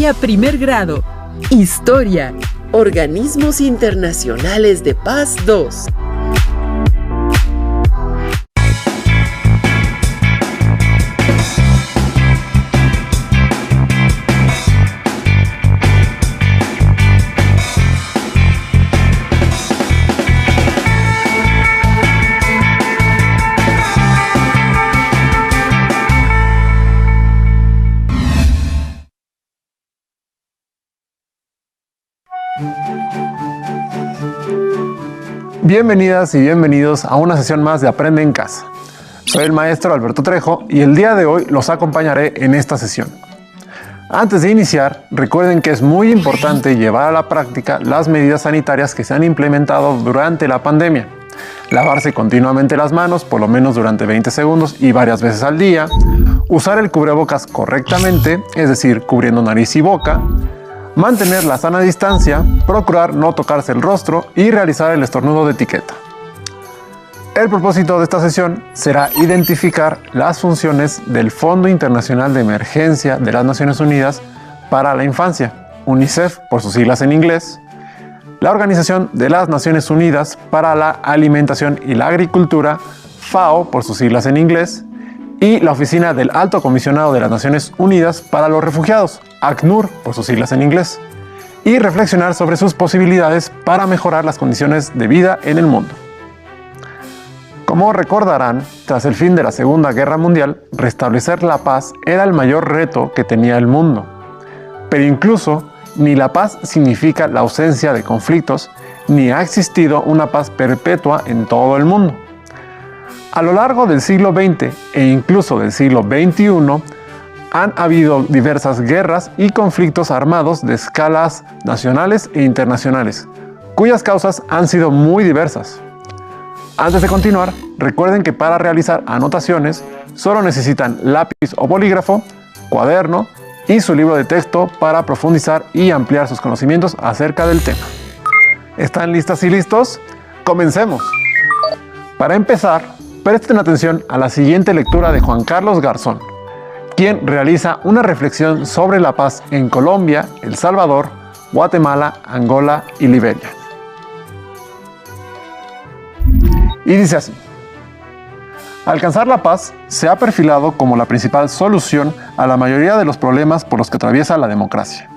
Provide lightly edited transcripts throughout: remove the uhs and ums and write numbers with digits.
Geografía Primer Grado. Historia. Organismos Internacionales de Paz 2. Bienvenidas y bienvenidos a una sesión más de Aprende en Casa. Soy el maestro Alberto Trejo y el día de hoy los acompañaré en esta sesión. Antes de iniciar, recuerden que es muy importante llevar a la práctica las medidas sanitarias que se han implementado durante la pandemia. Lavarse continuamente las manos, por lo menos durante 20 segundos y varias veces al día. Usar el cubrebocas correctamente, es decir, cubriendo nariz y boca. Mantener la sana distancia, procurar no tocarse el rostro y realizar el estornudo de etiqueta. El propósito de esta sesión será identificar las funciones del Fondo Internacional de Emergencia de las Naciones Unidas para la Infancia, UNICEF por sus siglas en inglés, la Organización de las Naciones Unidas para la Alimentación y la Agricultura, FAO por sus siglas en inglés, y la Oficina del Alto Comisionado de las Naciones Unidas para los Refugiados, ACNUR por sus siglas en inglés, y reflexionar sobre sus posibilidades para mejorar las condiciones de vida en el mundo. Como recordarán, tras el fin de la Segunda Guerra Mundial, restablecer la paz era el mayor reto que tenía el mundo. Pero incluso, ni la paz significa la ausencia de conflictos, ni ha existido una paz perpetua en todo el mundo. A lo largo del siglo XX e incluso del siglo XXI, han habido diversas guerras y conflictos armados de escalas nacionales e internacionales, cuyas causas han sido muy diversas. Antes de continuar, recuerden que para realizar anotaciones solo necesitan lápiz o bolígrafo, cuaderno y su libro de texto para profundizar y ampliar sus conocimientos acerca del tema. ¿Están listas y listos? ¡Comencemos! Para empezar, presten atención a la siguiente lectura de Juan Carlos Garzón, quien realiza una reflexión sobre la paz en Colombia, El Salvador, Guatemala, Angola y Liberia. Y dice así: alcanzar la paz se ha perfilado como la principal solución a la mayoría de los problemas por los que atraviesa la democracia,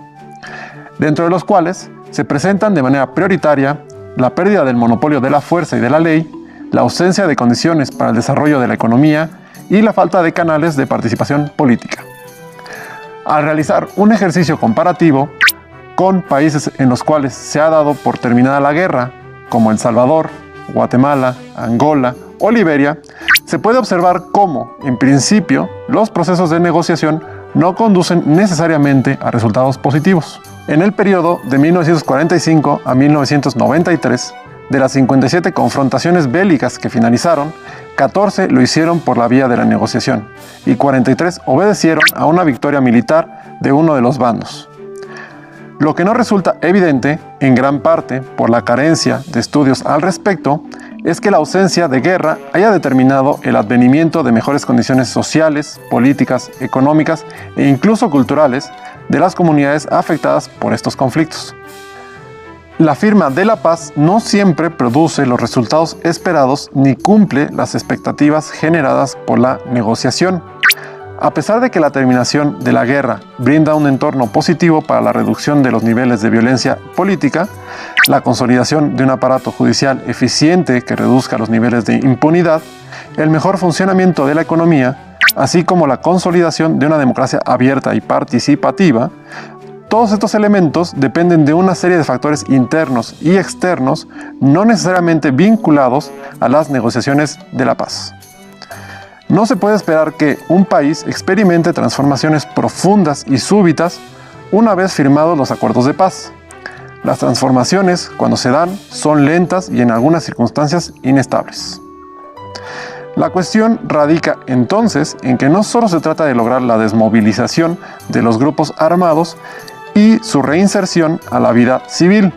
dentro de los cuales se presentan de manera prioritaria la pérdida del monopolio de la fuerza y de la ley, la ausencia de condiciones para el desarrollo de la economía y la falta de canales de participación política. Al realizar un ejercicio comparativo con países en los cuales se ha dado por terminada la guerra, como El Salvador, Guatemala, Angola o Liberia, se puede observar cómo, en principio, los procesos de negociación no conducen necesariamente a resultados positivos. En el periodo de 1945 a 1993, de las 57 confrontaciones bélicas que finalizaron, 14 lo hicieron por la vía de la negociación y 43 obedecieron a una victoria militar de uno de los bandos. Lo que no resulta evidente, en gran parte por la carencia de estudios al respecto, es que la ausencia de guerra haya determinado el advenimiento de mejores condiciones sociales, políticas, económicas e incluso culturales de las comunidades afectadas por estos conflictos. La firma de la paz no siempre produce los resultados esperados ni cumple las expectativas generadas por la negociación. A pesar de que la terminación de la guerra brinda un entorno positivo para la reducción de los niveles de violencia política, la consolidación de un aparato judicial eficiente que reduzca los niveles de impunidad, el mejor funcionamiento de la economía, así como la consolidación de una democracia abierta y participativa, todos estos elementos dependen de una serie de factores internos y externos no necesariamente vinculados a las negociaciones de la paz. No se puede esperar que un país experimente transformaciones profundas y súbitas una vez firmados los acuerdos de paz. Las transformaciones, cuando se dan, son lentas y en algunas circunstancias inestables. La cuestión radica entonces en que no solo se trata de lograr la desmovilización de los grupos armados y su reinserción a la vida civil.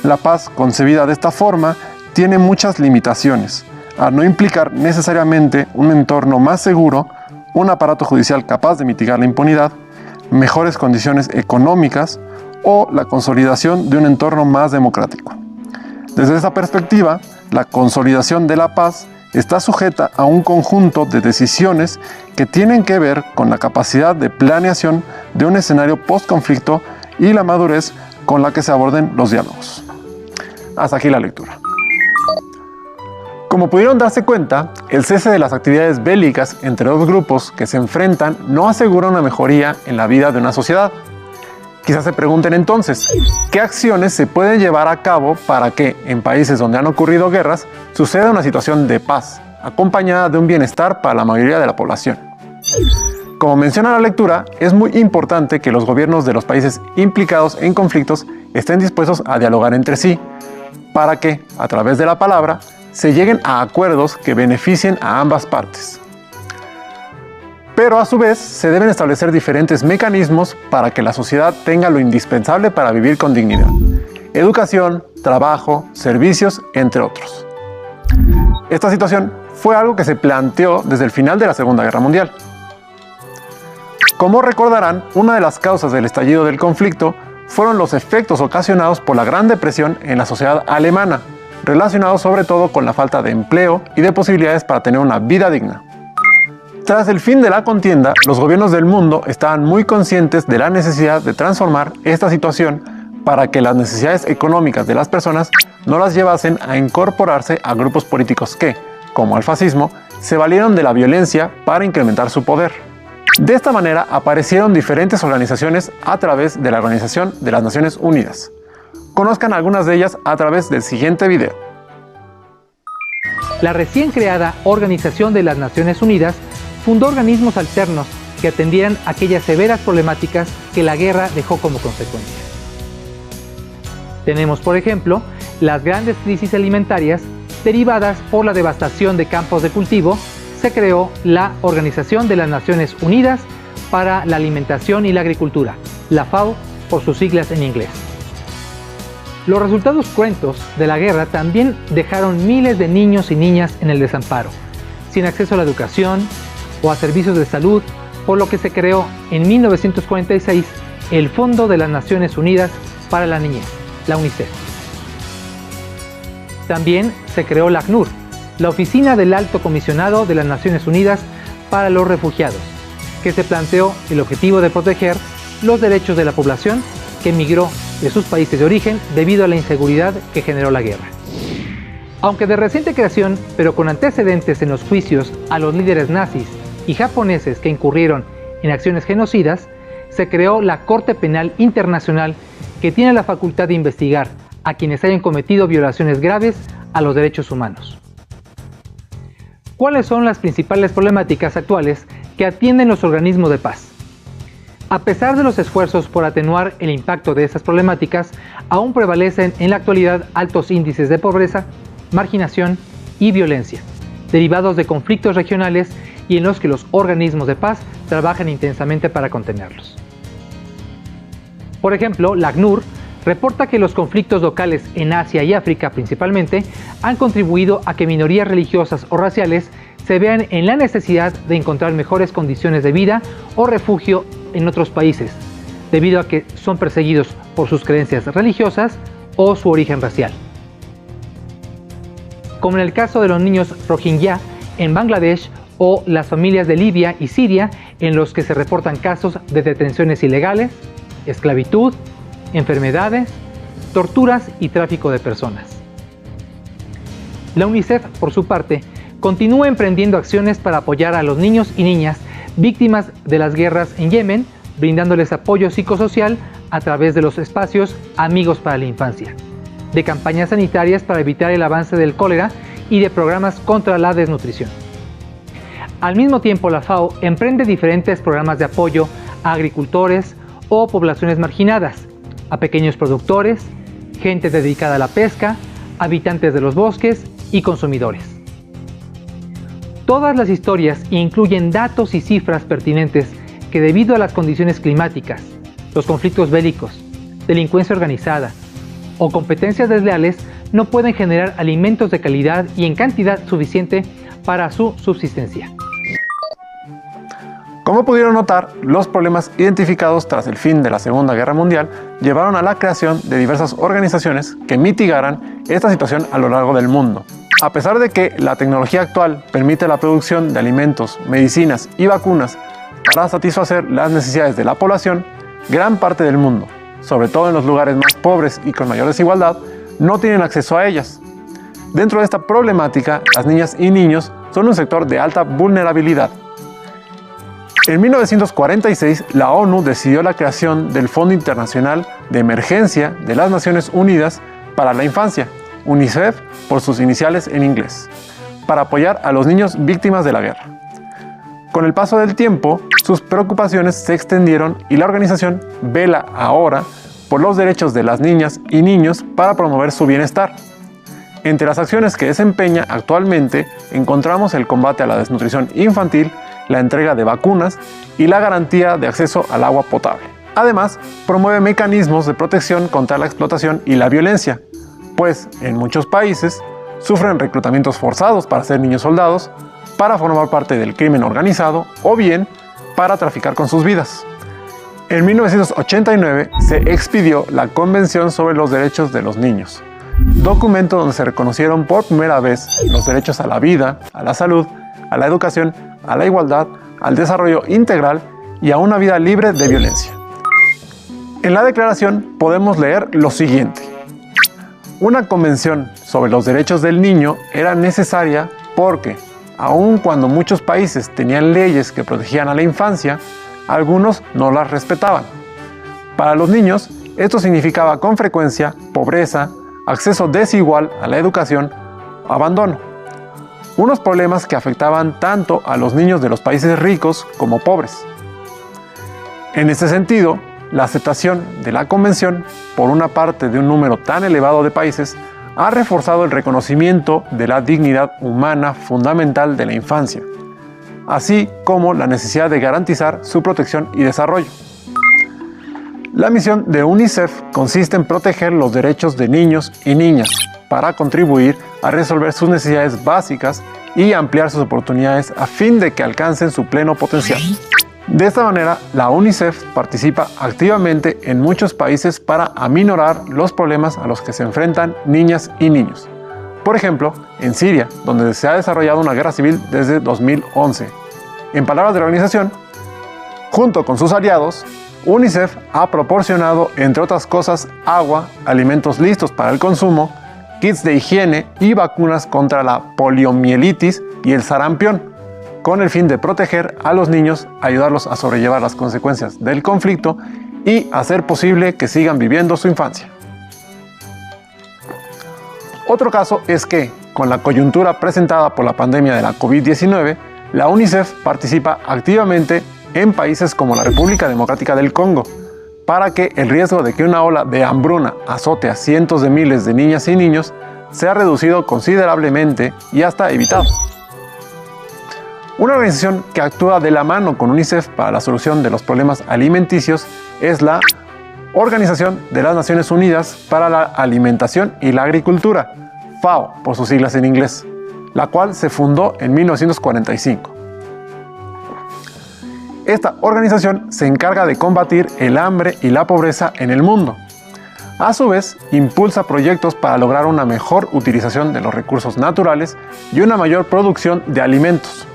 La paz concebida de esta forma tiene muchas limitaciones, al no implicar necesariamente un entorno más seguro, un aparato judicial capaz de mitigar la impunidad, mejores condiciones económicas o la consolidación de un entorno más democrático. Desde esta perspectiva, la consolidación de la paz está sujeta a un conjunto de decisiones que tienen que ver con la capacidad de planeación de un escenario post-conflicto y la madurez con la que se aborden los diálogos. Hasta aquí la lectura. Como pudieron darse cuenta, el cese de las actividades bélicas entre dos grupos que se enfrentan no asegura una mejoría en la vida de una sociedad. Quizás se pregunten entonces, ¿qué acciones se pueden llevar a cabo para que, en países donde han ocurrido guerras, suceda una situación de paz, acompañada de un bienestar para la mayoría de la población? Como menciona la lectura, es muy importante que los gobiernos de los países implicados en conflictos estén dispuestos a dialogar entre sí, para que, a través de la palabra, se lleguen a acuerdos que beneficien a ambas partes. Pero a su vez, se deben establecer diferentes mecanismos para que la sociedad tenga lo indispensable para vivir con dignidad: educación, trabajo, servicios, entre otros. Esta situación fue algo que se planteó desde el final de la Segunda Guerra Mundial. Como recordarán, una de las causas del estallido del conflicto fueron los efectos ocasionados por la Gran Depresión en la sociedad alemana, relacionados sobre todo con la falta de empleo y de posibilidades para tener una vida digna. Tras el fin de la contienda, los gobiernos del mundo estaban muy conscientes de la necesidad de transformar esta situación para que las necesidades económicas de las personas no las llevasen a incorporarse a grupos políticos que, como el fascismo, se valieron de la violencia para incrementar su poder. De esta manera aparecieron diferentes organizaciones a través de la Organización de las Naciones Unidas. Conozcan algunas de ellas a través del siguiente video. La recién creada Organización de las Naciones Unidas fundó organismos alternos que atendieran aquellas severas problemáticas que la guerra dejó como consecuencia. Tenemos, por ejemplo, las grandes crisis alimentarias derivadas por la devastación de campos de cultivo. Se creó la Organización de las Naciones Unidas para la Alimentación y la Agricultura, la FAO por sus siglas en inglés. Los resultados cruentos de la guerra también dejaron miles de niños y niñas en el desamparo, sin acceso a la educación o a servicios de salud, por lo que se creó en 1946 el Fondo de las Naciones Unidas para la Niñez, la UNICEF. También se creó la ACNUR, la Oficina del Alto Comisionado de las Naciones Unidas para los Refugiados, que se planteó el objetivo de proteger los derechos de la población que emigró de sus países de origen debido a la inseguridad que generó la guerra. Aunque de reciente creación, pero con antecedentes en los juicios a los líderes nazis y japoneses que incurrieron en acciones genocidas, se creó la Corte Penal Internacional, que tiene la facultad de investigar a quienes hayan cometido violaciones graves a los derechos humanos. ¿Cuáles son las principales problemáticas actuales que atienden los organismos de paz? A pesar de los esfuerzos por atenuar el impacto de estas problemáticas, aún prevalecen en la actualidad altos índices de pobreza, marginación y violencia, derivados de conflictos regionales y en los que los organismos de paz trabajan intensamente para contenerlos. Por ejemplo, la ACNUR reporta que los conflictos locales en Asia y África principalmente han contribuido a que minorías religiosas o raciales se vean en la necesidad de encontrar mejores condiciones de vida o refugio en otros países, debido a que son perseguidos por sus creencias religiosas o su origen racial. Como en el caso de los niños Rohingya en Bangladesh o las familias de Libia y Siria, en los que se reportan casos de detenciones ilegales, esclavitud, enfermedades, torturas y tráfico de personas. La UNICEF, por su parte, continúa emprendiendo acciones para apoyar a los niños y niñas víctimas de las guerras en Yemen, brindándoles apoyo psicosocial a través de los espacios Amigos para la Infancia, de campañas sanitarias para evitar el avance del cólera y de programas contra la desnutrición. Al mismo tiempo, la FAO emprende diferentes programas de apoyo a agricultores o poblaciones marginadas, a pequeños productores, gente dedicada a la pesca, habitantes de los bosques y consumidores. Todas las historias incluyen datos y cifras pertinentes que, debido a las condiciones climáticas, los conflictos bélicos, delincuencia organizada o competencias desleales, no pueden generar alimentos de calidad y en cantidad suficiente para su subsistencia. Como pudieron notar, los problemas identificados tras el fin de la Segunda Guerra Mundial llevaron a la creación de diversas organizaciones que mitigaran esta situación a lo largo del mundo. A pesar de que la tecnología actual permite la producción de alimentos, medicinas y vacunas para satisfacer las necesidades de la población, gran parte del mundo, sobre todo en los lugares más pobres y con mayor desigualdad, no tienen acceso a ellas. Dentro de esta problemática, las niñas y niños son un sector de alta vulnerabilidad. En 1946, la ONU decidió la creación del Fondo Internacional de Emergencia de las Naciones Unidas para la Infancia, UNICEF por sus iniciales en inglés, para apoyar a los niños víctimas de la guerra. Con el paso del tiempo, sus preocupaciones se extendieron y la organización vela ahora por los derechos de las niñas y niños para promover su bienestar. Entre las acciones que desempeña actualmente encontramos el combate a la desnutrición infantil, la entrega de vacunas y la garantía de acceso al agua potable. Además, promueve mecanismos de protección contra la explotación y la violencia, pues en muchos países sufren reclutamientos forzados para ser niños soldados, para formar parte del crimen organizado o bien para traficar con sus vidas. En 1989 se expidió la Convención sobre los Derechos de los Niños, documento donde se reconocieron por primera vez los derechos a la vida, a la salud, a la educación, a la igualdad, al desarrollo integral y a una vida libre de violencia. En la declaración podemos leer lo siguiente. Una convención sobre los derechos del niño era necesaria porque, aun cuando muchos países tenían leyes que protegían a la infancia, algunos no las respetaban. Para los niños, esto significaba con frecuencia pobreza, acceso desigual a la educación, abandono. Unos problemas que afectaban tanto a los niños de los países ricos como pobres. En este sentido, la aceptación de la Convención por una parte de un número tan elevado de países ha reforzado el reconocimiento de la dignidad humana fundamental de la infancia, así como la necesidad de garantizar su protección y desarrollo. La misión de UNICEF consiste en proteger los derechos de niños y niñas para contribuir a resolver sus necesidades básicas y ampliar sus oportunidades a fin de que alcancen su pleno potencial. De esta manera, la UNICEF participa activamente en muchos países para aminorar los problemas a los que se enfrentan niñas y niños. Por ejemplo, en Siria, donde se ha desarrollado una guerra civil desde 2011. En palabras de la organización, junto con sus aliados, UNICEF ha proporcionado, entre otras cosas, agua, alimentos listos para el consumo, kits de higiene y vacunas contra la poliomielitis y el sarampión, con el fin de proteger a los niños, ayudarlos a sobrellevar las consecuencias del conflicto y hacer posible que sigan viviendo su infancia. Otro caso es que, con la coyuntura presentada por la pandemia de la COVID-19, la UNICEF participa activamente en países como la República Democrática del Congo, para que el riesgo de que una ola de hambruna azote a cientos de miles de niñas y niños sea reducido considerablemente y hasta evitado. Una organización que actúa de la mano con UNICEF para la solución de los problemas alimenticios es la Organización de las Naciones Unidas para la Alimentación y la Agricultura, FAO por sus siglas en inglés, la cual se fundó en 1945. Esta organización se encarga de combatir el hambre y la pobreza en el mundo. A su vez, impulsa proyectos para lograr una mejor utilización de los recursos naturales y una mayor producción de alimentos.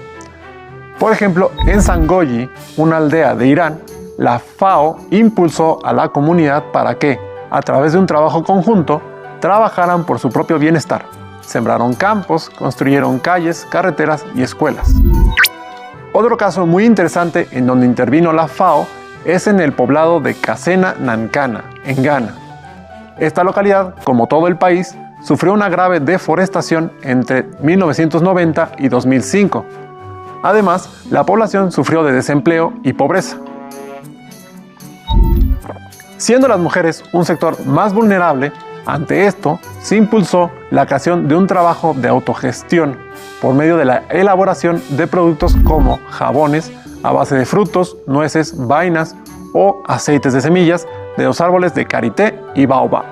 Por ejemplo, en Sangoyi, una aldea de Irán, la FAO impulsó a la comunidad para que, a través de un trabajo conjunto, trabajaran por su propio bienestar. Sembraron campos, construyeron calles, carreteras y escuelas. Otro caso muy interesante en donde intervino la FAO es en el poblado de Kasena Nankana, en Ghana. Esta localidad, como todo el país, sufrió una grave deforestación entre 1990 y 2005. Además, la población sufrió de desempleo y pobreza. Siendo las mujeres un sector más vulnerable, ante esto se impulsó la creación de un trabajo de autogestión por medio de la elaboración de productos como jabones a base de frutos, nueces, vainas o aceites de semillas de los árboles de karité y baobab.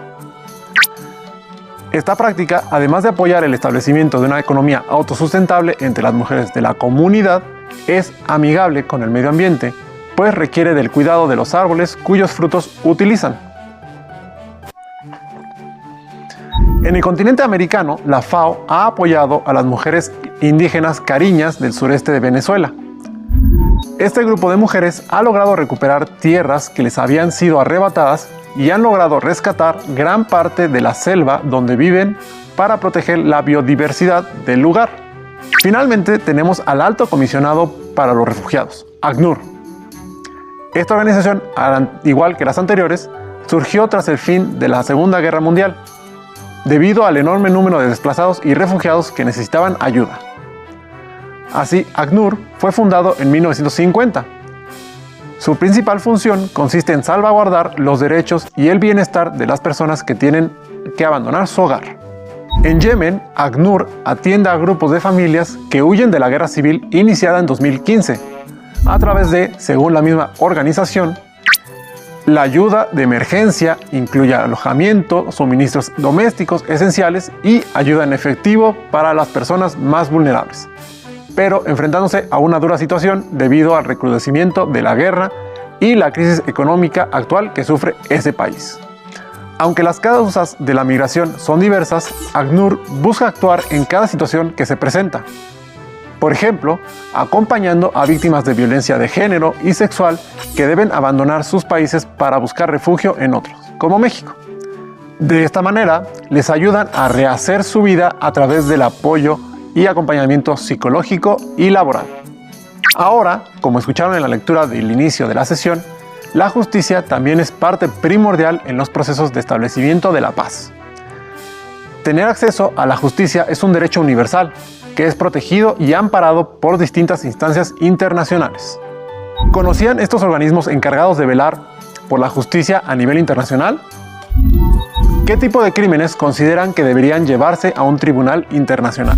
Esta práctica, además de apoyar el establecimiento de una economía autosustentable entre las mujeres de la comunidad, es amigable con el medio ambiente, pues requiere del cuidado de los árboles cuyos frutos utilizan. En el continente americano, la FAO ha apoyado a las mujeres indígenas cariñas del sureste de Venezuela. Este grupo de mujeres ha logrado recuperar tierras que les habían sido arrebatadas y han logrado rescatar gran parte de la selva donde viven para proteger la biodiversidad del lugar. Finalmente tenemos al Alto Comisionado para los Refugiados, ACNUR. Esta organización, al igual que las anteriores, surgió tras el fin de la Segunda Guerra Mundial, debido al enorme número de desplazados y refugiados que necesitaban ayuda. Así, ACNUR fue fundado en 1950. Su principal función consiste en salvaguardar los derechos y el bienestar de las personas que tienen que abandonar su hogar. En Yemen, ACNUR atiende a grupos de familias que huyen de la guerra civil iniciada en 2015, a través de, según la misma organización, la ayuda de emergencia incluye alojamiento, suministros domésticos esenciales y ayuda en efectivo para las personas más vulnerables, pero enfrentándose a una dura situación debido al recrudecimiento de la guerra y la crisis económica actual que sufre ese país. Aunque las causas de la migración son diversas, ACNUR busca actuar en cada situación que se presenta. Por ejemplo, acompañando a víctimas de violencia de género y sexual que deben abandonar sus países para buscar refugio en otros, como México. De esta manera, les ayudan a rehacer su vida a través del apoyo y acompañamiento psicológico y laboral. Ahora, como escucharon en la lectura del inicio de la sesión, la justicia también es parte primordial en los procesos de establecimiento de la paz. Tener acceso a la justicia es un derecho universal, que es protegido y amparado por distintas instancias internacionales. ¿Conocían estos organismos encargados de velar por la justicia a nivel internacional? ¿Qué tipo de crímenes consideran que deberían llevarse a un tribunal internacional?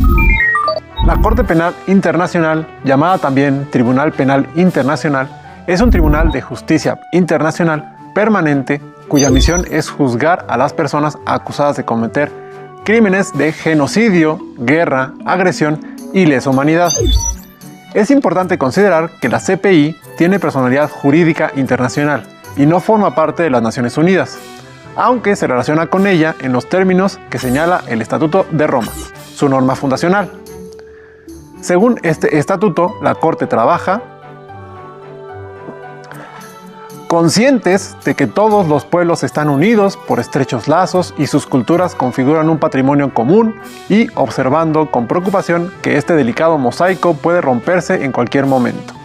La Corte Penal Internacional, llamada también Tribunal Penal Internacional, es un tribunal de justicia internacional permanente cuya misión es juzgar a las personas acusadas de cometer crímenes de genocidio, guerra, agresión y lesa humanidad. Es importante considerar que la CPI tiene personalidad jurídica internacional y no forma parte de las Naciones Unidas, aunque se relaciona con ella en los términos que señala el Estatuto de Roma, su norma fundacional. Según este estatuto, la Corte trabaja conscientes de que todos los pueblos están unidos por estrechos lazos y sus culturas configuran un patrimonio común y observando con preocupación que este delicado mosaico puede romperse en cualquier momento.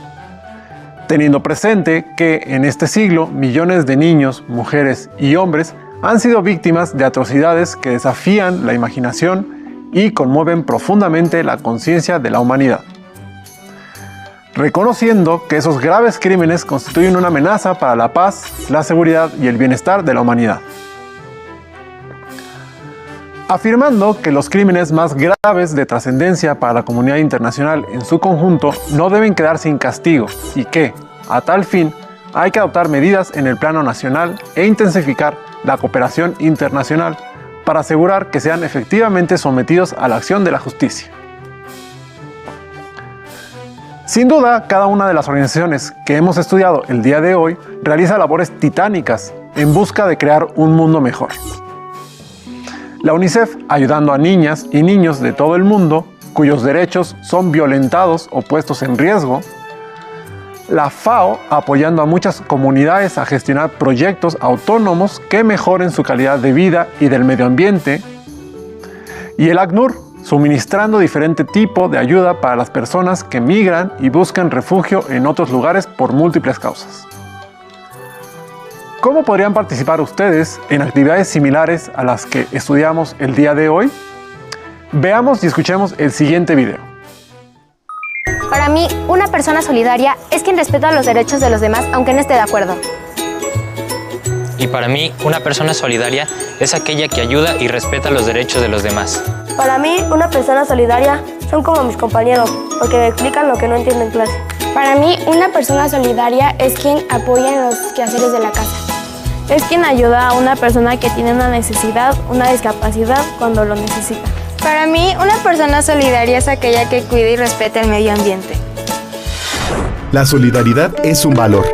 Teniendo presente que en este siglo millones de niños, mujeres y hombres han sido víctimas de atrocidades que desafían la imaginación y conmueven profundamente la conciencia de la humanidad. Reconociendo que esos graves crímenes constituyen una amenaza para la paz, la seguridad y el bienestar de la humanidad. Afirmando que los crímenes más graves de trascendencia para la comunidad internacional en su conjunto no deben quedar sin castigo y que, a tal fin, hay que adoptar medidas en el plano nacional e intensificar la cooperación internacional para asegurar que sean efectivamente sometidos a la acción de la justicia. Sin duda, cada una de las organizaciones que hemos estudiado el día de hoy realiza labores titánicas en busca de crear un mundo mejor. La UNICEF ayudando a niñas y niños de todo el mundo cuyos derechos son violentados o puestos en riesgo. La FAO apoyando a muchas comunidades a gestionar proyectos autónomos que mejoren su calidad de vida y del medio ambiente. Y el ACNUR suministrando diferente tipo de ayuda para las personas que migran y buscan refugio en otros lugares por múltiples causas. ¿Cómo podrían participar ustedes en actividades similares a las que estudiamos el día de hoy? Veamos y escuchemos el siguiente video. Para mí, una persona solidaria es quien respeta los derechos de los demás aunque no esté de acuerdo. Y para mí, una persona solidaria es aquella que ayuda y respeta los derechos de los demás. Para mí, una persona solidaria son como mis compañeros, porque me explican lo que no entiendo en clase. Para mí, una persona solidaria es quien apoya en los quehaceres de la casa. Es quien ayuda a una persona que tiene una necesidad, una discapacidad, cuando lo necesita. Para mí, una persona solidaria es aquella que cuida y respeta el medio ambiente. La solidaridad es un valor,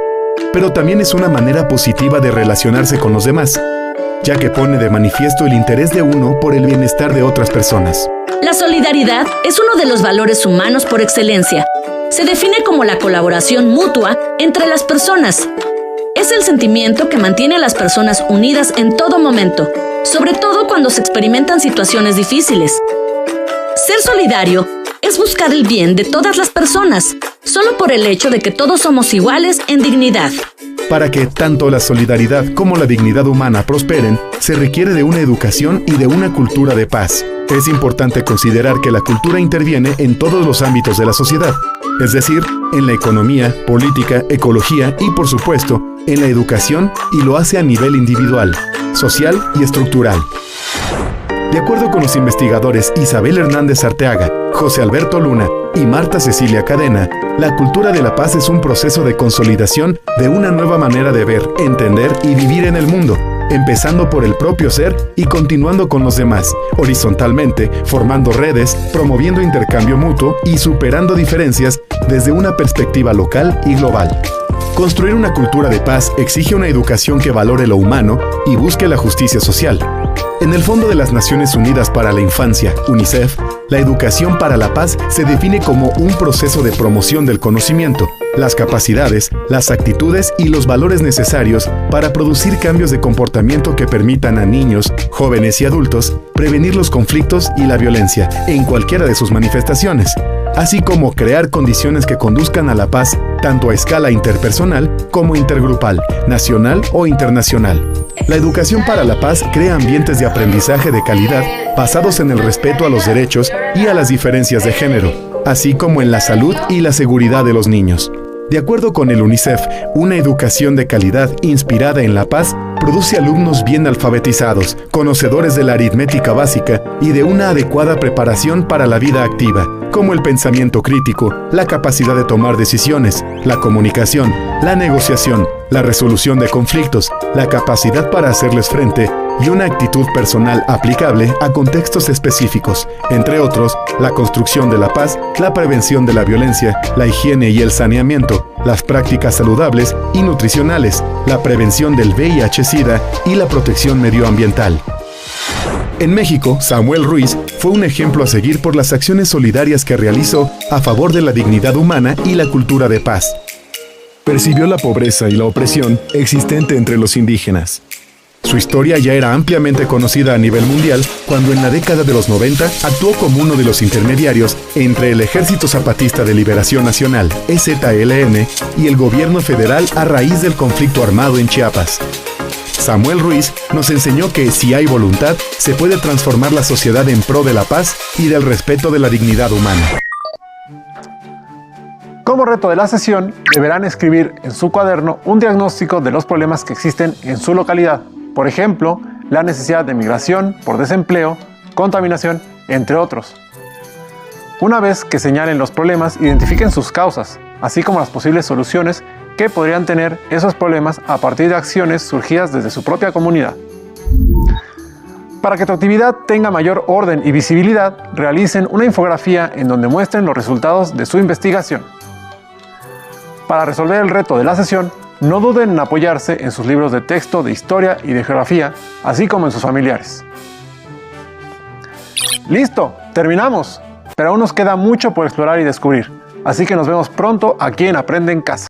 pero también es una manera positiva de relacionarse con los demás, ya que pone de manifiesto el interés de uno por el bienestar de otras personas. La solidaridad es uno de los valores humanos por excelencia. Se define como la colaboración mutua entre las personas. Es el sentimiento que mantiene a las personas unidas en todo momento, sobre todo cuando se experimentan situaciones difíciles. Ser solidario es buscar el bien de todas las personas, solo por el hecho de que todos somos iguales en dignidad. Para que tanto la solidaridad como la dignidad humana prosperen, se requiere de una educación y de una cultura de paz. Es importante considerar que la cultura interviene en todos los ámbitos de la sociedad, es decir, en la economía, política, ecología y, por supuesto, en la educación, y lo hace a nivel individual, social y estructural. De acuerdo con los investigadores Isabel Hernández Arteaga, José Alberto Luna y Marta Cecilia Cadena, la cultura de la paz es un proceso de consolidación de una nueva manera de ver, entender y vivir en el mundo, empezando por el propio ser y continuando con los demás, horizontalmente, formando redes, promoviendo intercambio mutuo y superando diferencias desde una perspectiva local y global. Construir una cultura de paz exige una educación que valore lo humano y busque la justicia social. En el Fondo de las Naciones Unidas para la Infancia, UNICEF, la educación para la paz se define como un proceso de promoción del conocimiento, las capacidades, las actitudes y los valores necesarios para producir cambios de comportamiento que permitan a niños, jóvenes y adultos prevenir los conflictos y la violencia en cualquiera de sus manifestaciones, así como crear condiciones que conduzcan a la paz tanto a escala interpersonal como intergrupal, nacional o internacional. La educación para la paz crea ambientes de aprendizaje de calidad basados en el respeto a los derechos y a las diferencias de género, así como en la salud y la seguridad de los niños. De acuerdo con el UNICEF, una educación de calidad inspirada en la paz produce alumnos bien alfabetizados, conocedores de la aritmética básica y de una adecuada preparación para la vida activa, como el pensamiento crítico, la capacidad de tomar decisiones, la comunicación, la negociación, la resolución de conflictos, la capacidad para hacerles frente y una actitud personal aplicable a contextos específicos, entre otros, la construcción de la paz, la prevención de la violencia, la higiene y el saneamiento, las prácticas saludables y nutricionales, la prevención del VIH-Sida y la protección medioambiental. En México, Samuel Ruiz fue un ejemplo a seguir por las acciones solidarias que realizó a favor de la dignidad humana y la cultura de paz. Percibió la pobreza y la opresión existente entre los indígenas. Su historia ya era ampliamente conocida a nivel mundial cuando en la década de los 90 actuó como uno de los intermediarios entre el Ejército Zapatista de Liberación Nacional, EZLN, y el gobierno federal a raíz del conflicto armado en Chiapas. Samuel Ruiz nos enseñó que si hay voluntad, se puede transformar la sociedad en pro de la paz y del respeto de la dignidad humana. Como reto de la sesión, deberán escribir en su cuaderno un diagnóstico de los problemas que existen en su localidad. Por ejemplo, la necesidad de migración por desempleo, contaminación, entre otros. Una vez que señalen los problemas, identifiquen sus causas, así como las posibles soluciones que podrían tener esos problemas a partir de acciones surgidas desde su propia comunidad. Para que tu actividad tenga mayor orden y visibilidad, realicen una infografía en donde muestren los resultados de su investigación. Para resolver el reto de la sesión, no duden en apoyarse en sus libros de texto, de historia y de geografía, así como en sus familiares. ¡Listo! ¡Terminamos! Pero aún nos queda mucho por explorar y descubrir, así que nos vemos pronto aquí en Aprende en Casa.